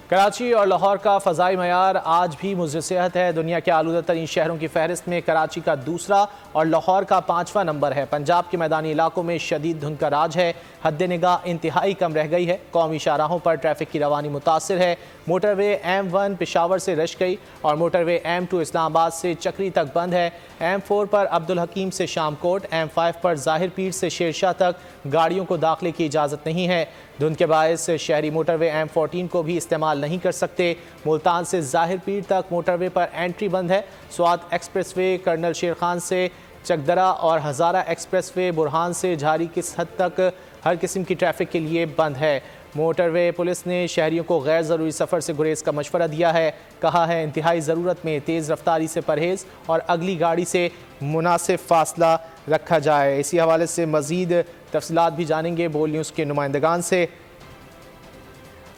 कराची और लाहौर का फ़ज़ाई मयार आज भी मुज़र सेहत है। दुनिया के आलूदा तरीन शहरों की फहरिस्त में कराची का दूसरा और लाहौर का 5वां नंबर है। पंजाब के मैदानी इलाकों में शदीद धुंध का राज है। हद निगाह इंतहाई कम रह गई है। कौमी शाहराहों पर ट्रैफिक की रवानी मुतासिर है। मोटरवे M1 पेशावर से रश गई और मोटरवे M2 इस्लामाबाद से चक्री तक बंद है। M4 पर अब्दुल हकीम से शामकोट, M5 पर ज़ाहिर पीर से शेरशाह तक गाड़ियों को दाखिले की इजाज़त नहीं है। धुंध के बायस शहरी मोटरवे M14 को भी इस्तेमाल नहीं कर सकते। मुल्तान से ज़ाहिर पीर तक मोटरवे पर एंट्री बंद है। स्वात एक्सप्रेसवे कर्नल शेर खान से चकदरा और हज़ारा एक्सप्रेसवे बुरहान से झारी किस हद तक हर किस्म की ट्रैफिक के लिए बंद है। मोटरवे पुलिस ने शहरियों को गैर ज़रूरी सफ़र से गुरेज का मशवरा दिया है। कहा है इंतहाई ज़रूरत में तेज़ रफ्तारी से परहेज़ और अगली गाड़ी से मुनासिब फासला रखा जाए। इसी हवाले से मज़ीद तफसीलात भी जानेंगे बोल न्यूज़ के नुमाइंदगान से।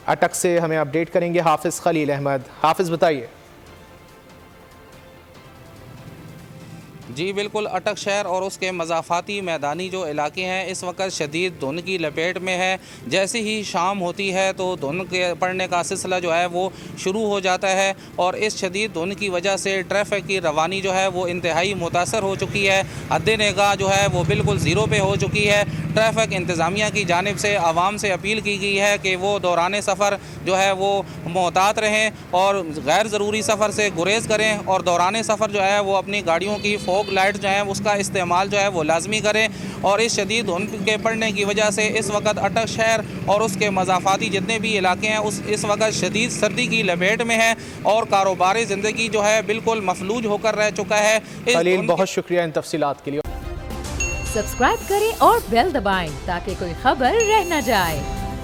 अटक से हमें अपडेट करेंगे हाफिज़ खलील अहमद। हाफिज़ बताइए। जी बिल्कुल, अटक शहर और उसके मज़ाफ़ाती मैदानी जो इलाके हैं इस वक्त शदीद धुंध की लपेट में है। जैसे ही शाम होती है तो धुंध के पड़ने का सिलसिला जो है वो शुरू हो जाता है और इस शदीद धुंध की वजह से ट्रैफिक की रवानी जो है वो इंतहाई मुतासर हो चुकी है। हद निगाह जो है वो बिल्कुल ज़ीरो पे हो चुकी है। ट्रैफिक इंतज़ामिया की जानिब से आवाम से अपील की गई है कि वो दौरान सफ़र जो है वो मोहतात रहें और गैर ज़रूरी सफ़र से गुरेज करें और दौरान सफ़र जो है वो अपनी गाड़ियों की फोक लाइट जो है उसका इस्तेमाल जो है वो लाजमी करें। और इस शदीद धुंध के पड़ने की वजह से इस वक्त अटक शहर और उसके मज़ाफ़ाती जितने भी इलाके हैं इस वक्त शदीद सर्दी की लपेट में है और कारोबारी ज़िंदगी जो है बिल्कुल मफलूज होकर रह चुका है। खलील, बहुत शुक्रिया इन तफसीलात के लिए। सब्सक्राइब करें और बेल दबाएं ताकि कोई खबर रह न जाए।